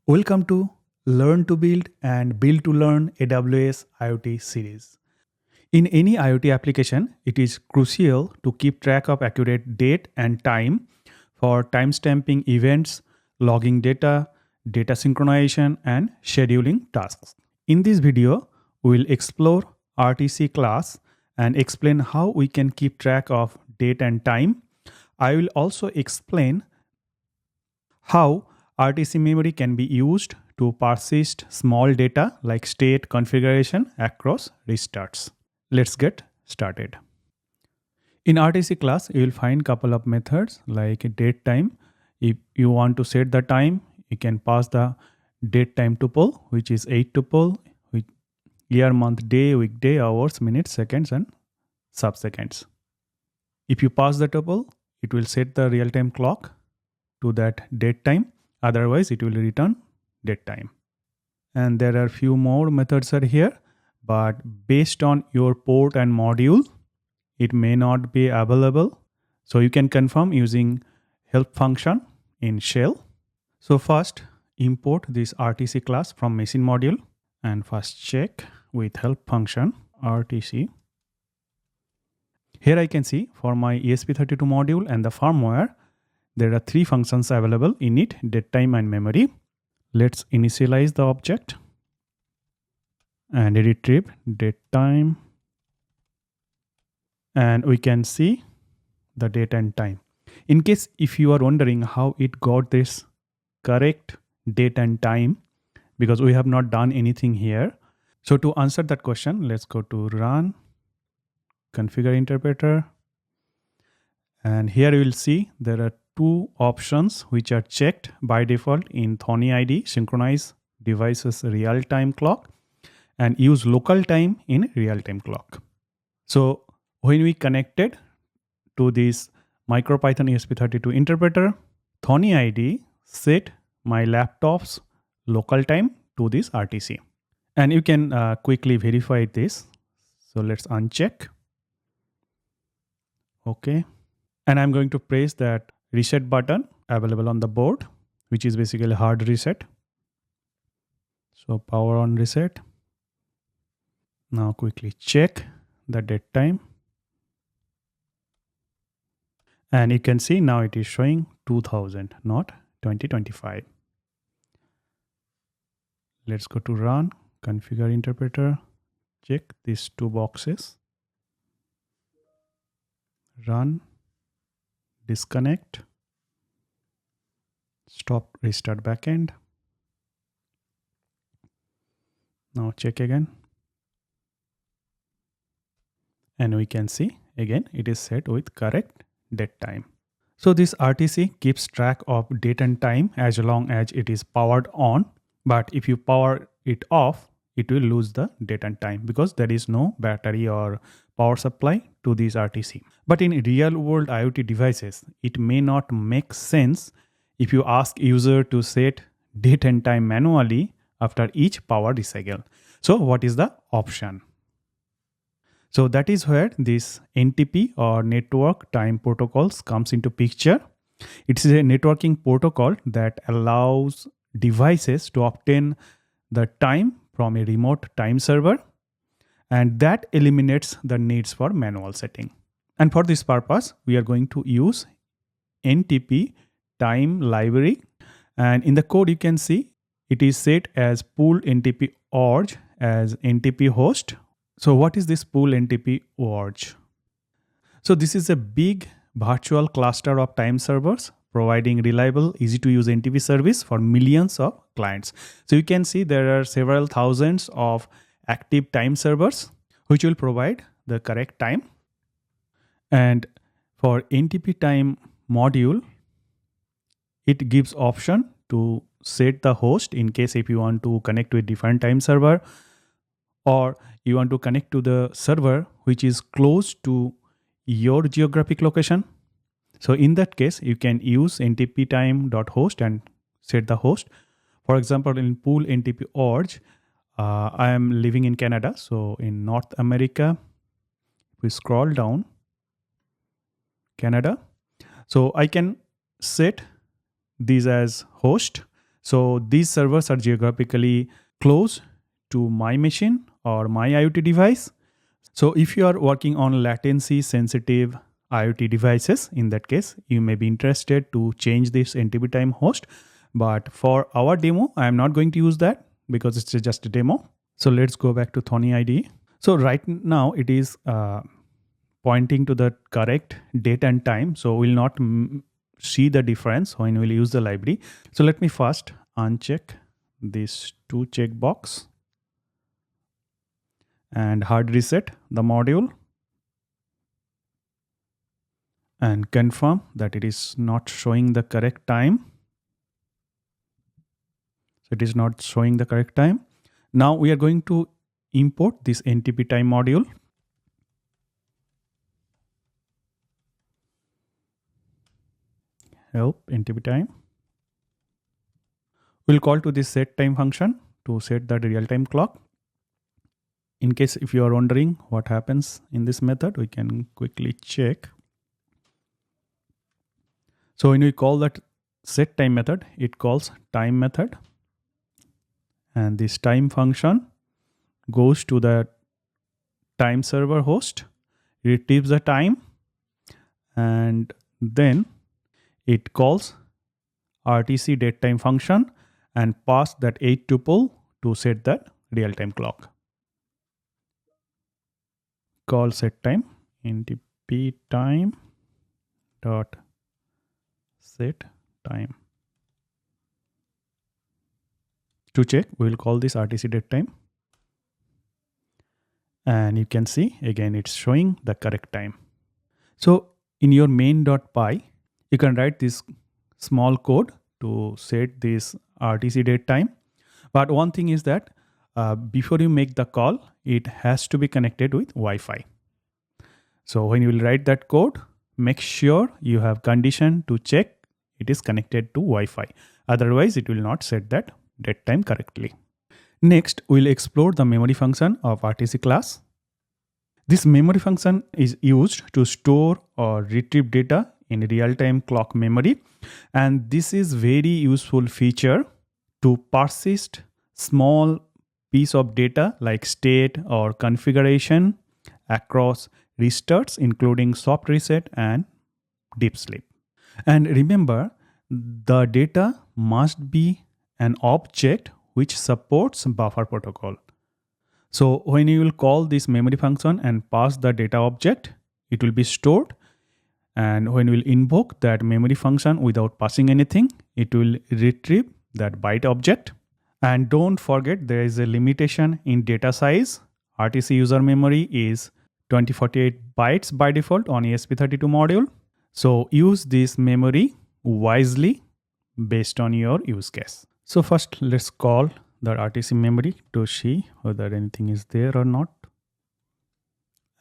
Welcome to Learn to Build and Build to Learn AWS IoT series. In any IoT application, it is crucial to keep track of accurate date and time for timestamping events, logging data, data synchronization, and scheduling tasks. In this video, we will explore RTC class and explain how we can keep track of date and time. I will also explain how RTC memory can be used to persist small data like state configuration across restarts. Let's get started. In RTC class, you will find couple of methods like date time. If you want to set the time, you can pass the date time tuple, which is 8 tuple with year, month, day, weekday, hours, minutes, seconds, and subseconds. If you pass the tuple, it will set the real-time clock to that date time. Otherwise, it will return date time. And there are few more methods are here, but based on your port and module, it may not be available. So you can confirm using help function in shell. So first, import this RTC class from machine module and first check with help function RTC. Here I can see for my ESP32 module and the firmware, there are three functions available: init, datetime, and memory. Let's initialize the object and retrieve datetime. And we can see the date and time. In case if you are wondering how it got this correct date and time, because we have not done anything here. So to answer that question, let's go to run, configure interpreter. And here you will see there are two options which are checked by default in Thony ID: synchronize devices real-time clock and use local time in real-time clock. So when we connected to this Micropython ESP32 interpreter, Thony ID set my laptop's local time to this RTC. And you can quickly verify this. So let's uncheck. Okay. And I'm going to press that reset button available on the board, which is basically hard reset. So power on reset. Now quickly check the date time. And you can see now it is showing 2000, not 2025. Let's go to run, configure interpreter, check these two boxes. Run, disconnect, stop, restart backend. Now check again. And we can see again it is set with correct date time. So this RTC keeps track of date and time as long as it is powered on. But if you power it off, it will lose the date and time because there is no battery or power supply to this RTC. But in real world IoT devices, it may not make sense if you ask user to set date and time manually after each power recycle. So what is the option? So that is where this NTP or network time protocols comes into picture. It is a networking protocol that allows devices to obtain the time from a remote time server, and that eliminates the needs for manual setting. And for this purpose, we are going to use ntptime library. And in the code, you can see it is set as pool ntp org as ntp host. So what is this pool ntp org? So this is a big virtual cluster of time servers providing reliable, easy to use NTP service for millions of clients. So you can see there are several thousands of active time servers which will provide the correct time. And for NTP time module, it gives option to set the host in case if you want to connect with different time server, or you want to connect to the server which is close to your geographic location. So in that case, you can use ntptime.host and set the host. For example, in pool ntp org, I am living in Canada. So in North America, if we scroll down, Canada. So I can set these as host. So these servers are geographically close to my machine or my IoT device. So if you are working on latency sensitive IoT devices, in that case, you may be interested to change this ntptime host. But for our demo, I am not going to use that because it's just a demo. So let's go back to Thony IDE. So right now it is pointing to the correct date and time. So we'll not see the difference when we'll use the library. So let me first uncheck this two checkbox and hard reset the module and confirm that it is not showing the correct time. So it is not showing the correct time. Now we are going to import this ntptime module. Help ntptime. We'll call to this set time function to set the real time clock. In case if you are wondering what happens in this method, we can quickly check. So when we call that set time method, it calls time method. And this time function goes to the time server host, retrieves the time, and then it calls RTC datetime function and pass that 8 tuple to set that real-time clock. Call set time ntptime dot set time. To check, we will call this RTC datetime. And you can see again it's showing the correct time. So in your main.py, you can write this small code to set this RTC date time. But one thing is that before you make the call, it has to be connected with Wi-Fi. So when you will write that code, make sure you have condition to check it is connected to Wi-Fi. Otherwise, it will not set that date time correctly. Next, we'll explore the memory function of RTC class. This memory function is used to store or retrieve data in real-time clock memory. And this is very useful feature to persist small piece of data like state or configuration across restarts, including soft reset and deep sleep. And remember, the data must be an object which supports buffer protocol. So when you will call this memory function and pass the data object, it will be stored. And when we will invoke that memory function without passing anything, it will retrieve that byte object. And don't forget, there is a limitation in data size. RTC user memory is 2048 bytes by default on ESP32 module. So use this memory wisely based on your use case. So first let's call the RTC memory to see whether anything is there or not.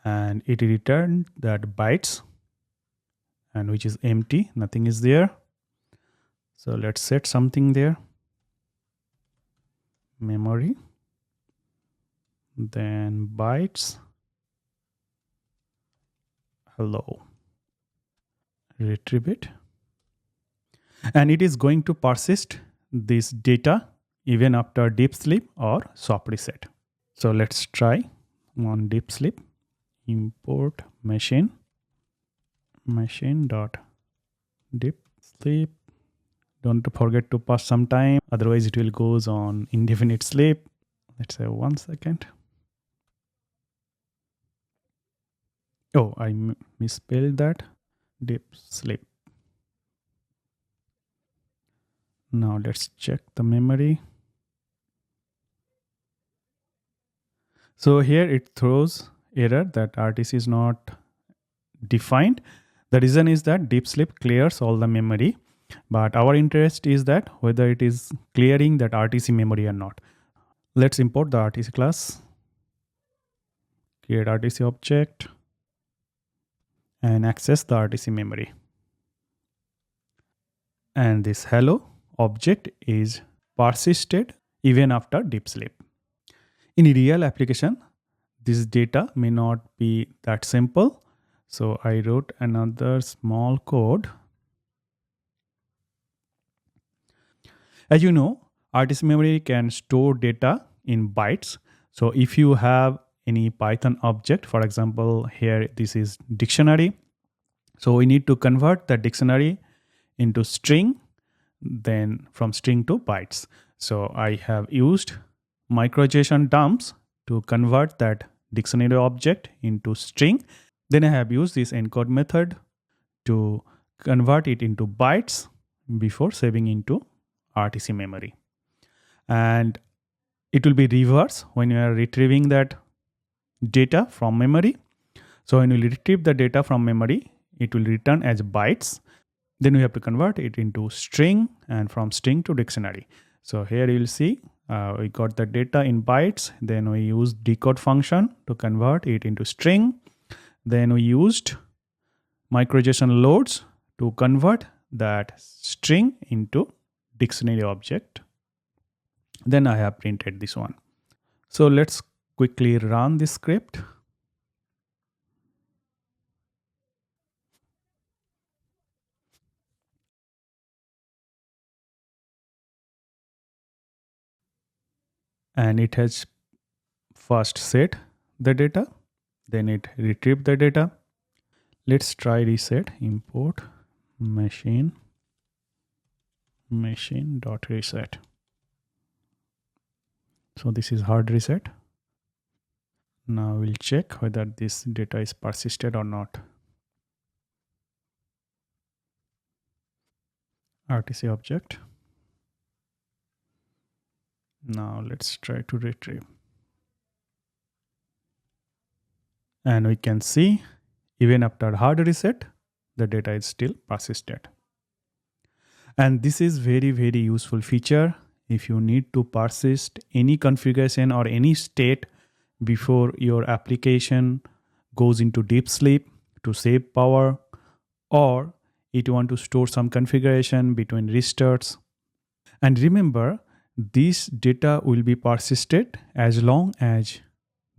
And it returned that bytes, and which is empty, nothing is there. So let's set something there. Memory, then bytes, hello, retrieve it. And it is going to persist this data even after deep sleep or soft reset. So let's try on deep sleep. Import machine dot deep sleep. Don't forget to pass some time, otherwise it will goes on indefinite sleep. Let's say 1 second. Oh, I misspelled that. Deep sleep. Now let's check the memory. So here it throws error that RTC is not defined. The reason is that deep sleep clears all the memory, but our interest is that whether it is clearing that RTC memory or not. Let's import the RTC class, create RTC object, and access the RTC memory. And this hello object is persisted even after deep sleep. In a real application, this data may not be that simple. So I wrote another small code. As you know, RTC memory can store data in bytes. So if you have any Python object, for example, here this is dictionary. So we need to convert the dictionary into string, then from string to bytes. So I have used micro.json dumps to convert that dictionary object into string. Then I have used this encode method to convert it into bytes before saving into RTC memory. And it will be reverse when you are retrieving that data from memory. So when you retrieve the data from memory, it will return as bytes. Then we have to convert it into string and from string to dictionary. So here you will see we got the data in bytes. Then we used decode function to convert it into string. Then we used micro.json loads to convert that string into dictionary object. Then I have printed this one. So let's quickly run this script. And it has first set the data, then it retrieved the data. Let's try reset. Import machine.reset. So this is hard reset. Now we'll check whether this data is persisted or not. RTC object. Now let's try to retrieve. And we can see even after hard reset, the data is still persisted. And this is very, very useful feature if you need to persist any configuration or any state before your application goes into deep sleep to save power, or if you want to store some configuration between restarts. And remember, this data will be persisted as long as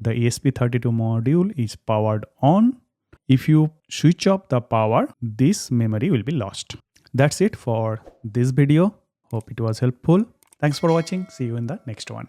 the ESP32 module is powered on. If you switch off the power, this memory will be lost. That's it for this video. Hope it was helpful. Thanks for watching. See you in the next one.